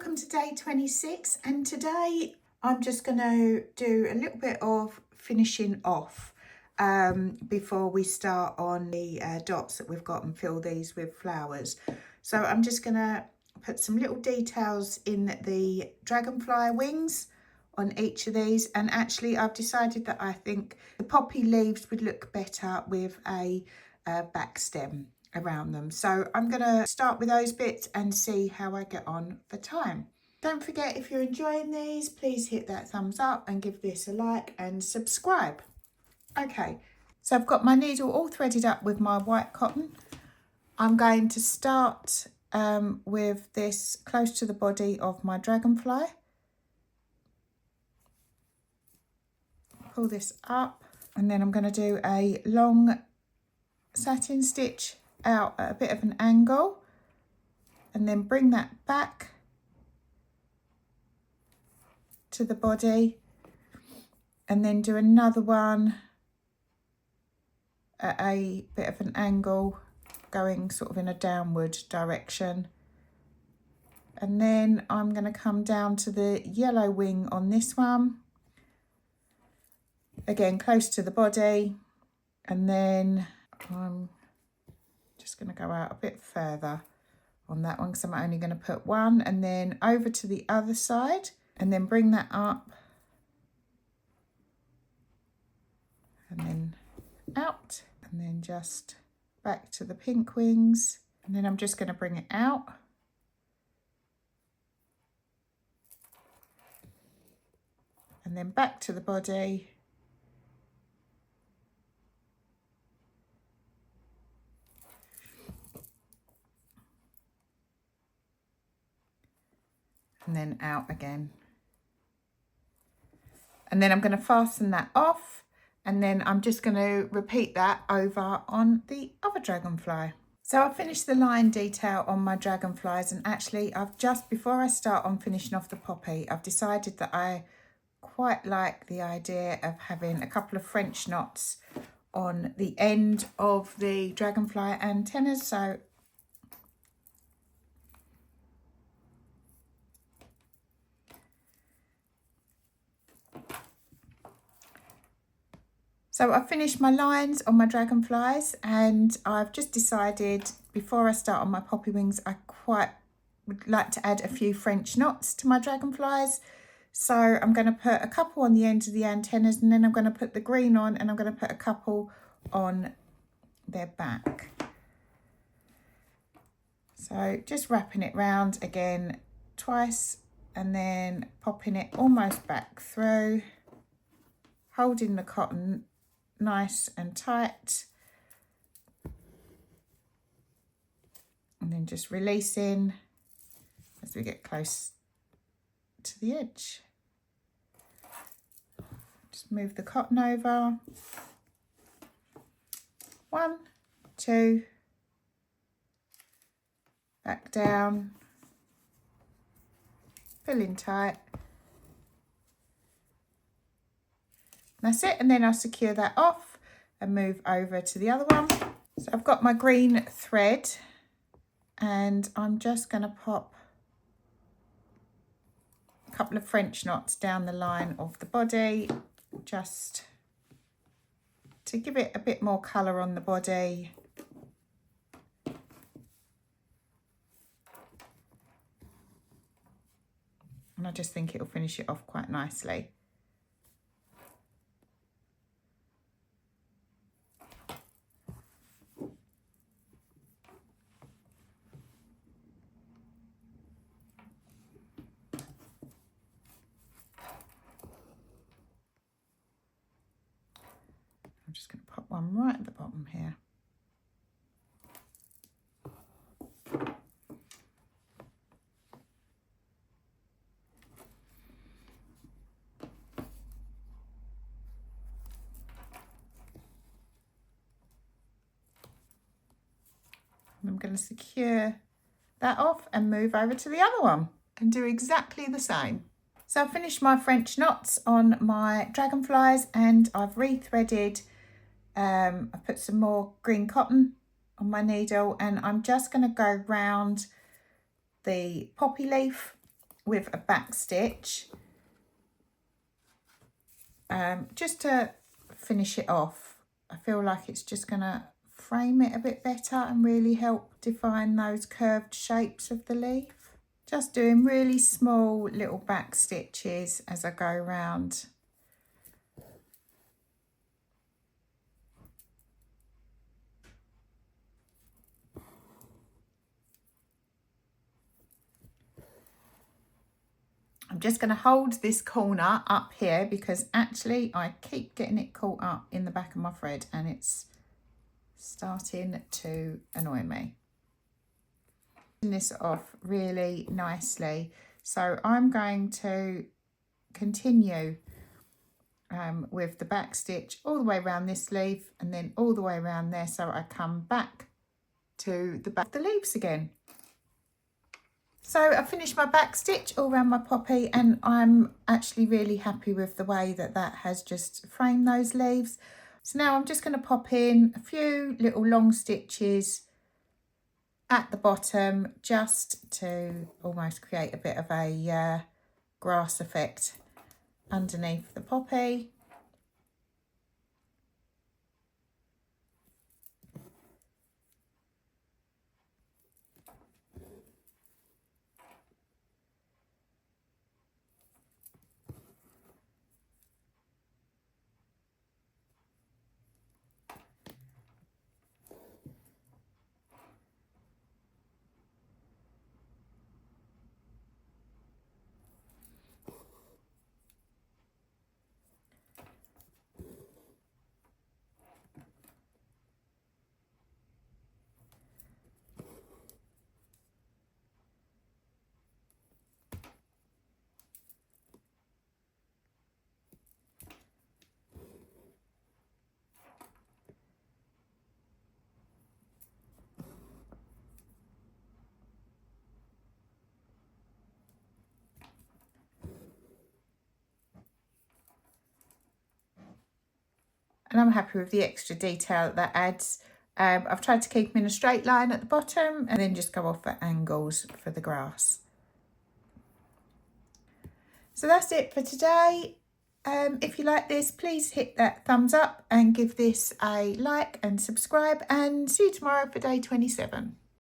welcome to day 26, and today I'm just going to do a little bit of finishing off before we start on the dots that we've got and fill these with flowers. So I'm just going to put some little details in the dragonfly wings on each of these, and actually I've decided that I think the poppy leaves would look better with a back stem around them. So I'm going to start with those bits and see how I get on for time. Don't forget, if you're enjoying these, please hit that thumbs up and give this a like and subscribe. Okay, so I've got my needle all threaded up with my white cotton. I'm going to start with this close to the body of my dragonfly. Pull this up, and then I'm going to do a long satin stitch out at a bit of an angle, and then bring that back to the body, and then do another one at a bit of an angle, going sort of in a downward direction. And then I'm going to come down to the yellow wing on this one, again close to the body, and then I'm just going to go out a bit further on that one because I'm only going to put one, and then over to the other side, and then bring that up and then out, and then just back to the pink wings, and then I'm just going to bring it out and then back to the body, and then out again. And then I'm going to fasten that off, and then I'm just going to repeat that over on the other dragonfly. So I finished the line detail on my dragonflies, and actually I've just, before I start on finishing off the poppy, I've decided that I quite like the idea of having a couple of French knots on the end of the dragonfly antennas. So I've finished my lines on my dragonflies, and I've just decided before I start on my poppy wings, I quite would like to add a few French knots to my dragonflies. So I'm going to put a couple on the ends of the antennas, and then I'm going to put the green on, and I'm going to put a couple on their back. So just wrapping it round again twice, and then popping it almost back through, holding the cotton nice and tight, and then just releasing as we get close to the edge. Just move the cotton over, 1, 2, back down, pull in tight. That's it, and then I'll secure that off and move over to the other one. So I've got my green thread, and I'm just going to pop a couple of French knots down the line of the body, just to give it a bit more colour on the body. And I just think it'll finish it off quite nicely. I'm just going to pop one right at the bottom here. And I'm going to secure that off and move over to the other one and do exactly the same. So I've finished my French knots on my dragonflies, and I've rethreaded. I've put some more green cotton on my needle, and I'm just going to go round the poppy leaf with a back stitch just to finish it off. I feel like it's just going to frame it a bit better and really help define those curved shapes of the leaf. Just doing really small little back stitches as I go around. I'm just going to hold this corner up here because actually I keep getting it caught up in the back of my thread and it's starting to annoy me. This off really nicely, so I'm going to continue with the back stitch all the way around this leaf and then all the way around there, so I come back to the back of the leaves again. So I finished my back stitch all around my poppy and I'm actually really happy with the way that that has just framed those leaves. So now I'm just going to pop in a few little long stitches at the bottom just to almost create a bit of a grass effect underneath the poppy. And I'm happy with the extra detail that adds. I've tried to keep them in a straight line at the bottom and then just go off at angles for the grass. So that's it for today. If you like this, please hit that thumbs up and give this a like and subscribe, and see you tomorrow for day 27.